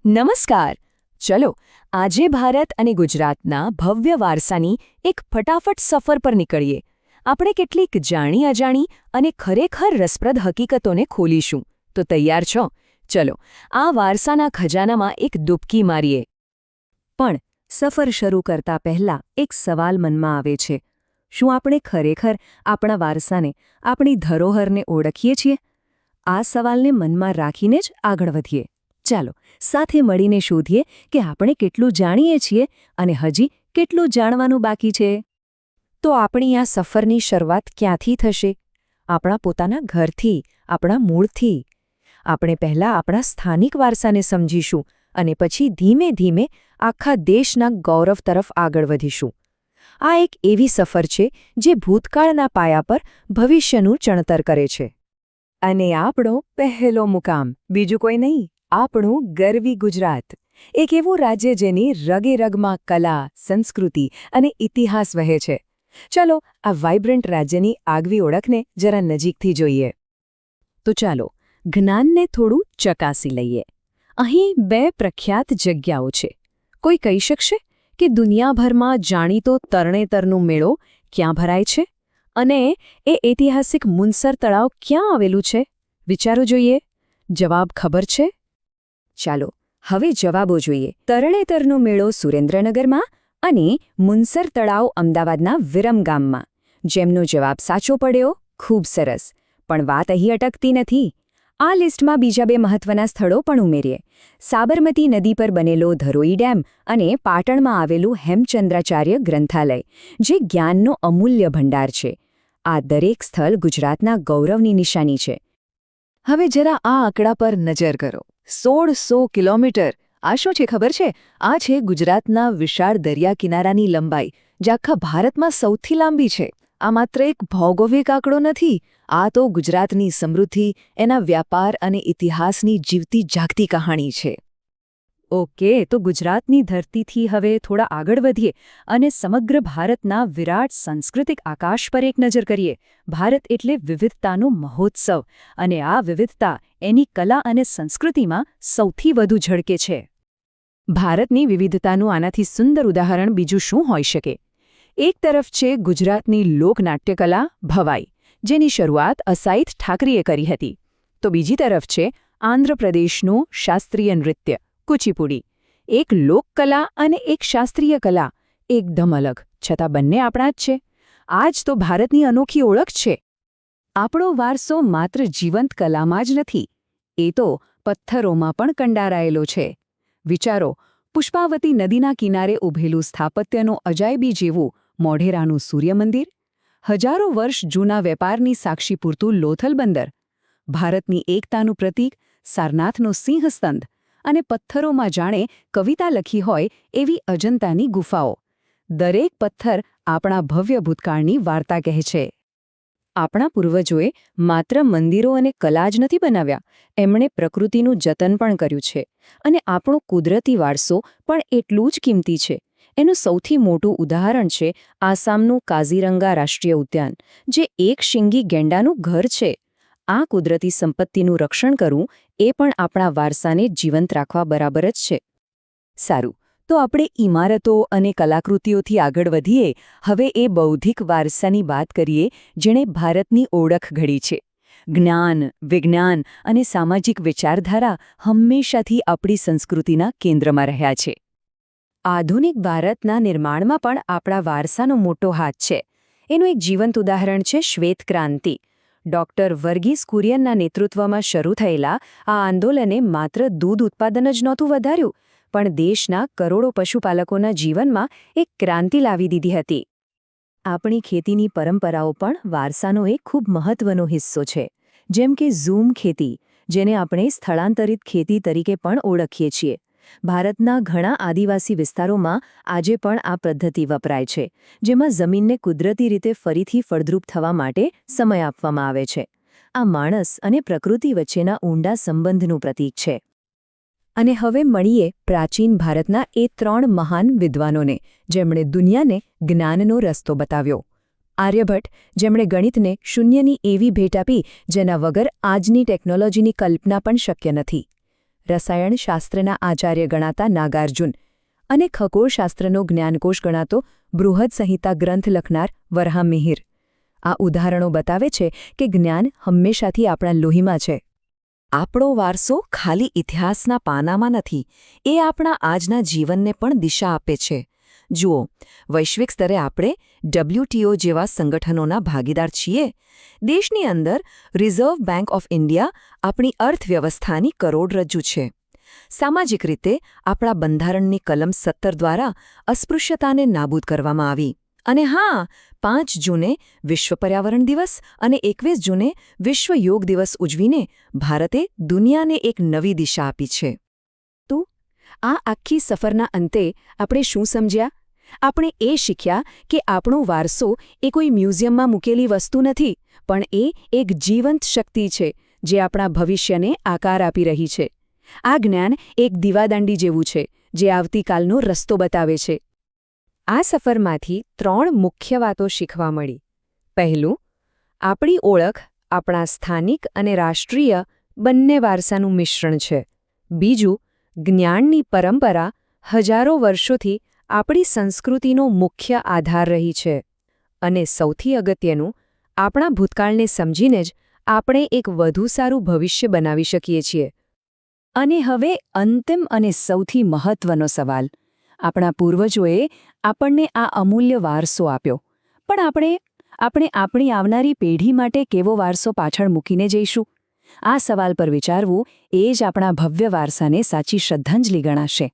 નમસ્કાર. ચલો આજે ભારત અને ગુજરાતના ભવ્ય વારસાની એક ફટાફટ સફર પર નીકળીએ. આપણે કેટલીક જાણી અજાણી અને ખરેખર રસપ્રદ હકીકતોને ખોલીશું. તો તૈયાર છો? ચલો આ વારસાના ખજાનામાં એક ડૂબકી મારીએ. પણ સફર શરૂ કરતા પહેલા એક સવાલ મનમાં આવે છે. શું આપણે ખરેખર આપણા વારસાને, આપણી ધરોહરને ઓળખીએ છીએ? આ સવાલને મનમાં રાખીને જ આગળ વધીએ. ચાલો સાથે મળીને શોધીએ કે આપણે કેટલું જાણીએ છીએ અને હજી કેટલું જાણવાનું બાકી છે. તો આપણી આ સફરની શરૂઆત ક્યાંથી થશે? આપણા પોતાના ઘરથી, આપણા મૂળથી. આપણે પહેલાં આપણા સ્થાનિક વારસાને સમજીશું અને પછી ધીમે ધીમે આખા દેશના ગૌરવ તરફ આગળ વધીશું. આ એક એવી સફર છે જે ભૂતકાળના પાયા પર ભવિષ્યનું ચણતર કરે છે. અને આપણો પહેલો મુકામ બીજું કોઈ નહીં, આપણું ગરવી ગુજરાત. એક એવું રાજ્ય જેની રગે રગમાં કલા, સંસ્કૃતિ અને ઇતિહાસ વહે છે. ચાલો આ વાઇબ્રન્ટ રાજ્યની આગવી ઓળખને જરા નજીકથી જોઈએ. તો ચાલો જ્ઞાનને થોડું ચકાસી લઈએ. અહીં બે પ્રખ્યાત જગ્યાઓ છે. કોઈ કહી શકશે કે દુનિયાભરમાં જાણીતો તરણેતરનો મેળો ક્યાં ભરાય છે? અને એ ઐતિહાસિક મુનસર તળાવ ક્યાં આવેલું છે? વિચારો જોઈએ. જવાબ ખબર છે? ચાલો હવે જવાબો જોઈએ. તરણેતરનો મેળો સુરેન્દ્રનગરમાં અને મુનસર તળાવ અમદાવાદના વિરમગામમાં. જેમનો જવાબ સાચો પડ્યો, ખૂબ સરસ. પણ વાત અહીં અટકતી નથી. આ લિસ્ટમાં બીજા બે મહત્વના સ્થળો પણ ઉમેરીએ. સાબરમતી નદી પર બનેલો ધરોઈ ડેમ અને પાટણમાં આવેલું હેમચંદ્રાચાર્ય ગ્રંથાલય, જે જ્ઞાનનો અમૂલ્ય ભંડાર છે. આ દરેક સ્થળ ગુજરાતના ગૌરવની નિશાની છે. હવે જરા આ આંકડા પર નજર કરો. 1600 કિલોમીટર. આ શું છે ખબર છે? આ છે ગુજરાતના વિશાળ દરિયા કિનારાની લંબાઈ, જે આખા ભારતમાં સૌથી લાંબી છે. આ માત્ર એક ભૌગોલિક આંકડો નથી. આ તો ગુજરાતની સમૃદ્ધિ, એના વ્યાપાર અને ઇતિહાસની જીવતી જાગતી કહાણી છે. ઓકે, તો ગુજરાતની ધરતીથી હવે થોડા આગળ વધીએ અને સમગ્ર ભારતના વિરાટ સાંસ્કૃતિક આકાશ પર એક નજર કરીએ. ભારત એટલે વિવિધતાનો મહોત્સવ, અને આ વિવિધતા એની કલા અને સંસ્કૃતિમાં સૌથી વધુ ઝળકે છે. ભારતની વિવિધતાનું આનાથી સુંદર ઉદાહરણ બીજું શું હોઈ શકે? એક તરફ છે ગુજરાતની લોકનાટ્યકલા ભવાઈ, જેની શરૂઆત અસાઇત ઠાકરીએ કરી હતી. તો બીજી તરફ છે આંધ્રપ્રદેશનું શાસ્ત્રીય નૃત્ય કુચીપુડી. એક લોકકલા અને એક શાસ્ત્રીય કલા, એકદમ અલગ, છતાં બંને આપણા જ છે. આ જ તો ભારતની અનોખી ઓળખ છે. આપણો વારસો માત્ર જીવંત કલામાં જ નથી, એ તો પથ્થરોમાં પણ કંડારાયેલો છે. વિચારો, પુષ્પાવતી નદીના કિનારે ઊભેલું સ્થાપત્યનો અજાયબી જેવું મોઢેરાનું સૂર્યમંદિર, હજારો વર્ષ જૂના વેપારની સાક્ષી પૂરતું લોથલ બંદર, ભારતની એકતાનું પ્રતીક સારનાથનો સિંહસ્તંભ, અને પથ્થરોમાં જાણે કવિતા લખી હોય એવી અજંતાની ગુફાઓ. દરેક પથ્થર આપણા ભવ્ય ભૂતકાળની વાર્તા કહે છે. આપણા પૂર્વજોએ માત્ર મંદિરો અને કલા જ નથી બનાવ્યા, એમણે પ્રકૃતિનું જતન પણ કર્યું છે. અને આપણો કુદરતી વારસો પણ એટલું જ કિંમતી છે. એનું સૌથી મોટું ઉદાહરણ છે આસામનું કાઝીરંગા રાષ્ટ્રીય ઉદ્યાન, જે એક શિંગી ગેંડાનું ઘર છે. આ કુદરતી સંપત્તિનું રક્ષણ કરવું એ પણ આપણા વારસાને જીવંત રાખવા બરાબર જ છે. સારું, તો આપણે ઇમારતો અને કલાકૃતિઓથી આગળ વધીએ. હવે એ બૌદ્ધિક વારસાની વાત કરીએ જેણે ભારતની ઓળખ ઘડી છે. જ્ઞાન, વિજ્ઞાન અને સામાજિક વિચારધારા હંમેશાથી આપણી સંસ્કૃતિના કેન્દ્રમાં રહ્યા છે. આધુનિક ભારતના નિર્માણમાં પણ આપણા વારસાનો મોટો હાથ છે. એનું એક જીવંત ઉદાહરણ છે શ્વેત ક્રાંતિ. ડૉક્ટર વર્ગીસ કુરિયનના નેતૃત્વમાં શરૂ થયેલા આ આંદોલને માત્ર દૂધ ઉત્પાદન જ નહોતું વધાર્યું, પણ દેશના કરોડો પશુપાલકોના જીવનમાં એક ક્રાંતિ લાવી દીધી હતી. આપણી ખેતીની પરંપરાઓ પણ વારસાનો એક ખૂબ મહત્વનો હિસ્સો છે. જેમ કે ઝૂમ ખેતી, જેને આપણે સ્થળાંતરિત ખેતી તરીકે પણ ઓળખીએ છીએ. ભારતના ઘણા આદિવાસી વિસ્તારોમાં આજે પણ આ પદ્ધતિ વપરાય છે, જેમાં જમીનને કુદરતી રીતે ફરીથી ફળદ્રુપ થવા માટે સમય આપવામાં આવે છે. આ માણસ અને પ્રકૃતિ વચ્ચેના ઊંડા સંબંધનું પ્રતીક છે. અને હવે મળીએ પ્રાચીન ભારતના એ 3 મહાન વિદ્વાનોને, જેમણે દુનિયાને જ્ઞાનનો રસ્તો બતાવ્યો. આર્યભટ્ટ, જેમણે ગણિતને શૂન્યની એવી ભેટ આપી જેના વગર આજની ટેકનોલોજીની કલ્પના પણ શક્ય નથી. રસાયણશાસ્ત્રના આચાર્ય ગણાતા નાગાર્જુન અને ખગોળશાસ્ત્રનો જ્ઞાનકોશ ગણાતો બૃહદ સંહિતા ગ્રંથ લખનાર વરાહમિહિર. આ ઉદાહરણો બતાવે છે કે જ્ઞાન હંમેશાથી આપણા લોહીમાં છે. આપણો વારસો ખાલી ઇતિહાસના પાનામાં નથી, એ આપણા આજના જીવનને પણ દિશા આપે છે. જુઓ, વૈશ્વિક સ્તરે આપણે WTO જેવા સંગઠનોના ભાગીદાર છીએ. દેશની અંદર રિઝર્વ બેંક ઓફ ઇન્ડિયા આપણી અર્થવ્યવસ્થાની કરોડરજ્જુ છે. સામાજિક રીતે આપણા બંધારણની કલમ 17 દ્વારા અસ્પૃશ્યતાને નાબૂદ કરવામાં આવી. અને હા, 5 જૂને વિશ્વ પર્યાવરણ દિવસ અને 21 જૂને વિશ્વ યોગ દિવસ ઉજવીને ભારતે દુનિયાને એક નવી દિશા આપી છે. તો આ આખી સફરના અંતે આપણે શું સમજ્યા? આપણે એ શીખ્યા કે આપણો વારસો એ કોઈ મ્યુઝિયમમાં મૂકેલી વસ્તુ નથી, પણ એ એક જીવંત શક્તિ છે જે આપણા ભવિષ્યને આકાર આપી રહી છે. આ જ્ઞાન એક દીવાદાંડી જેવું છે જે આવતીકાલનો રસ્તો બતાવે છે. આ સફરમાંથી 3 મુખ્ય વાતો શીખવા મળી. પહેલું, આપણી ઓળખ આપણા સ્થાનિક અને રાષ્ટ્રીય બંને વારસાનું મિશ્રણ છે. બીજું, જ્ઞાનની પરંપરા હજારો વર્ષોથી આપણી સંસ્કૃતિનો મુખ્ય આધાર રહી છે. અને સૌથી અગત્યનું, આપણા ભૂતકાળને સમજીને જ આપણે એક વધુ સારું ભવિષ્ય બનાવી શકીએ છીએ. અને હવે અંતિમ અને સૌથી મહત્વનો સવાલ. આપણા પૂર્વજોએ આપણને આ અમૂલ્ય વારસો આપ્યો, પણ આપણે આપણી આવનારી પેઢી માટે કેવો વારસો પાછળ મૂકીને જઈશું? આ સવાલ પર વિચારવું એ જ આપણા ભવ્ય વારસાને સાચી શ્રદ્ધાંજલિ ગણાશે.